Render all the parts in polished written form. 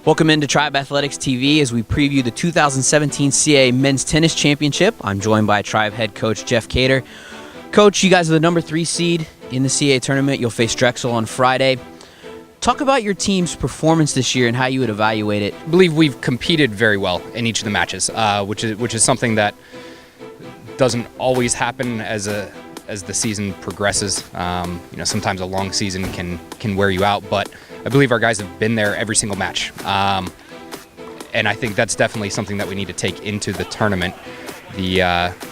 Welcome into Tribe Athletics TV as we preview the 2017 CAA Men's Tennis Championship. I'm joined by Tribe head coach Jeff Kader. Coach, you guys are the number 3 seed in the CAA tournament. You'll face Drexel on Friday. Talk about your team's performance this year and how you would evaluate it. I believe we've competed very well in each of the matches, which is something that doesn't always happen as the season progresses. Sometimes a long season can wear you out, but I believe our guys have been there every single match, and I think that's definitely something that we need to take into the tournament. Been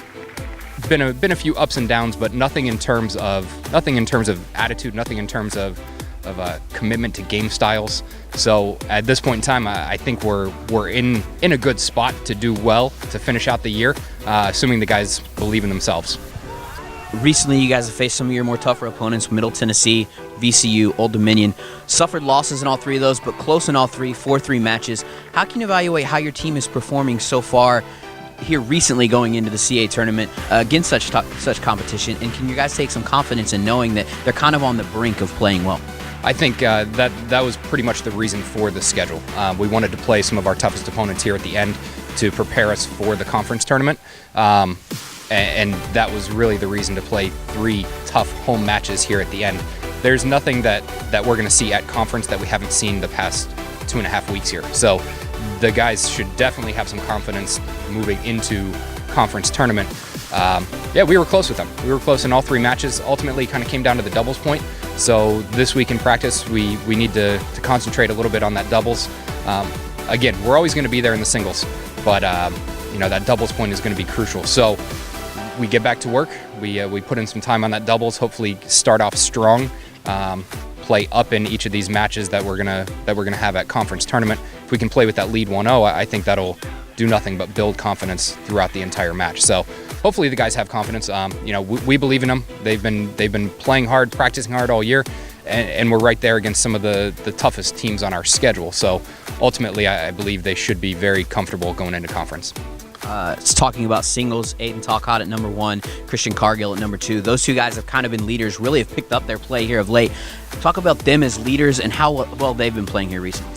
a few ups and downs, but nothing in terms of attitude, nothing in terms of commitment to game styles. So at this point in time, I think we're in a good spot to do well to finish out the year, assuming the guys believe in themselves. Recently, you guys have faced some of your more tougher opponents, Middle Tennessee, VCU, Old Dominion. Suffered losses in all 3 of those, but close in all 3, 4-3 matches. How can you evaluate how your team is performing so far here recently going into the CAA tournament against such competition? And can you guys take some confidence in knowing that they're kind of on the brink of playing well? I think that was pretty much the reason for the schedule. We wanted to play some of our toughest opponents here at the end to prepare us for the conference tournament. And that was really the reason to play 3 tough home matches here at the end. There's nothing that we're going to see at conference that we haven't seen the past 2.5 weeks here. So the guys should definitely have some confidence moving into conference tournament. We were close with them. We were close in all 3 matches. Ultimately, kind of came down to the doubles point. So this week in practice, we need to concentrate a little bit on that doubles. Again, we're always going to be there in the singles, but that doubles point is going to be crucial. So we get back to work. We put in some time on that doubles. Hopefully, start off strong. Play up in each of these matches that we're gonna have at conference tournament. If we can play with that lead 1-0, I think that'll do nothing but build confidence throughout the entire match. So hopefully the guys have confidence. We believe in them. They've been playing hard, practicing hard all year, and we're right there against some of the toughest teams on our schedule. So ultimately, I believe they should be very comfortable going into conference. It's talking about singles, Aiden Talcott at number 1, Christian Cargill at number 2. Those 2 guys have kind of been leaders, really have picked up their play here of late. Talk about them as leaders and how well they've been playing here recently.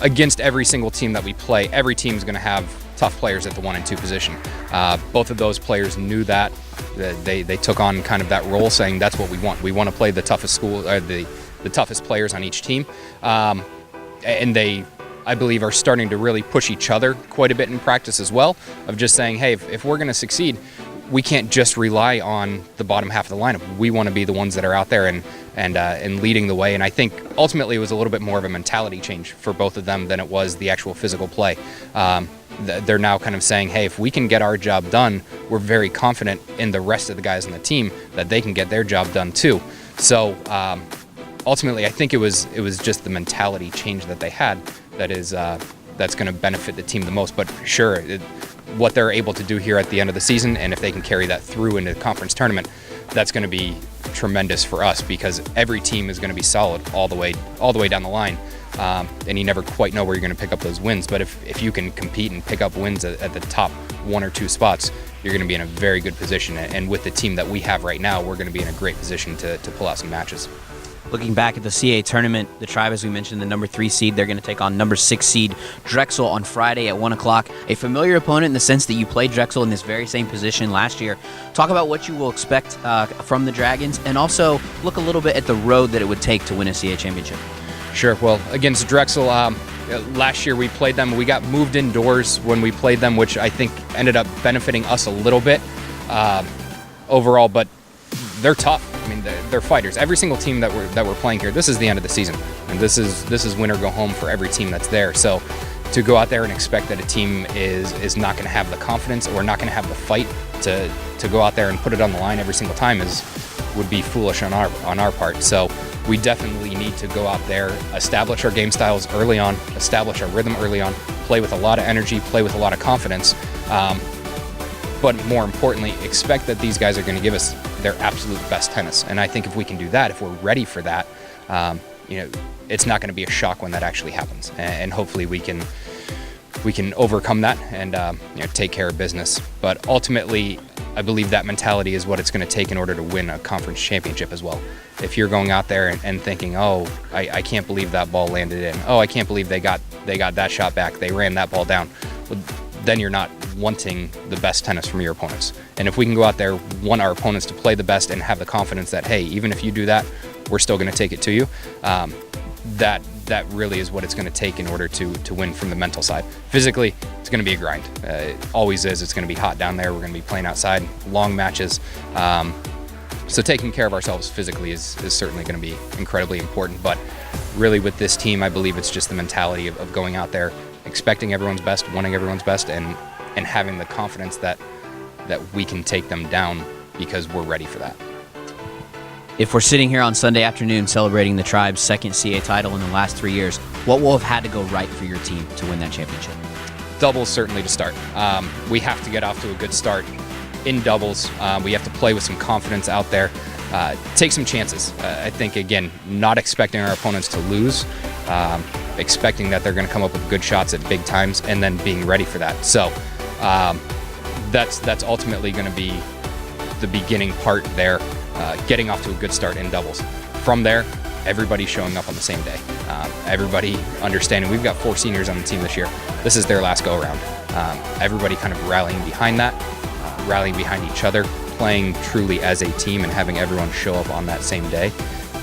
Against every single team that we play, every team is going to have tough players at the 1 and 2 position. Both of those players knew that. They took on kind of that role, saying that's what we want. We want to play the toughest the toughest players on each team, and they, I believe, are starting to really push each other quite a bit in practice as well, of just saying, hey, if we're going to succeed, we can't just rely on the bottom half of the lineup. We want to be the ones that are out there and leading the way. And I think ultimately it was a little bit more of a mentality change for both of them than it was the actual physical play. They're now kind of saying, hey, if we can get our job done, we're very confident in the rest of the guys on the team that they can get their job done too. So ultimately, I think it was just the mentality change that they had that's going to benefit the team the most. But sure, what they're able to do here at the end of the season, and if they can carry that through into the conference tournament, that's going to be tremendous for us, because every team is going to be solid all the way down the line, and you never quite know where you're going to pick up those wins. But if you can compete and pick up wins at the top 1 or 2 spots, you're going to be in a very good position. And with the team that we have right now, we're going to be in a great position to pull out some matches. Looking back at the CAA tournament, the Tribe, as we mentioned, the number 3 seed, they're going to take on number 6 seed Drexel on Friday at 1 o'clock. A familiar opponent in the sense that you played Drexel in this very same position last year. Talk about what you will expect from the Dragons, and also look a little bit at the road that it would take to win a CAA championship. Sure. Well, against Drexel, last year we played them. We got moved indoors when we played them, which I think ended up benefiting us a little bit overall, but they're tough. I mean, they're fighters. Every single team that we're playing here, this is the end of the season, and this is win or go home for every team that's there. So to go out there and expect that a team is not going to have the confidence or not going to have the fight to go out there and put it on the line every single time would be foolish on our part. So we definitely need to go out there, establish our game styles early on, establish our rhythm early on, play with a lot of energy, play with a lot of confidence. But more importantly, expect that these guys are going to give us their absolute best tennis. And I think if we can do that, if we're ready for that, it's not going to be a shock when that actually happens. And hopefully we can overcome that and take care of business. But ultimately, I believe that mentality is what it's going to take in order to win a conference championship as well. If you're going out there and thinking, oh, I can't believe that ball landed in. Oh, I can't believe they got that shot back. They ran that ball down. Well, then you're not wanting the best tennis from your opponents. And if we can go out there, want our opponents to play the best and have the confidence that, hey, even if you do that, we're still going to take it to you. That really is what it's going to take in order to win from the mental side. Physically, it's going to be a grind. It always is. It's going to be hot down there. We're going to be playing outside, long matches. So taking care of ourselves physically is certainly going to be incredibly important. But really with this team, I believe it's just the mentality of going out there, expecting everyone's best, wanting everyone's best, and having the confidence that we can take them down because we're ready for that. If we're sitting here on Sunday afternoon celebrating the Tribe's second CAA title in the last 3 years, what will have had to go right for your team to win that championship? Doubles certainly to start. We have to get off to a good start in doubles. We have to play with some confidence out there, take some chances. I think, again, not expecting our opponents to lose, expecting that they're going to come up with good shots at big times, and then being ready for that. So that's ultimately going to be the beginning part there, getting off to a good start in doubles. From there, everybody showing up on the same day. Everybody understanding we've got 4 seniors on the team this year. This is their last go-around. Everybody kind of rallying behind that, rallying behind each other, playing truly as a team and having everyone show up on that same day.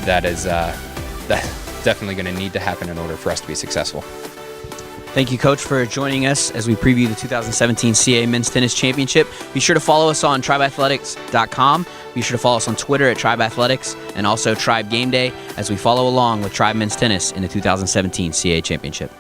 That is that's definitely going to need to happen in order for us to be successful. Thank you, Coach, for joining us as we preview the 2017 CAA Men's Tennis Championship. Be sure to follow us on tribeathletics.com. Be sure to follow us on Twitter at Tribe Athletics and also Tribe Game Day as we follow along with Tribe Men's Tennis in the 2017 CAA Championship.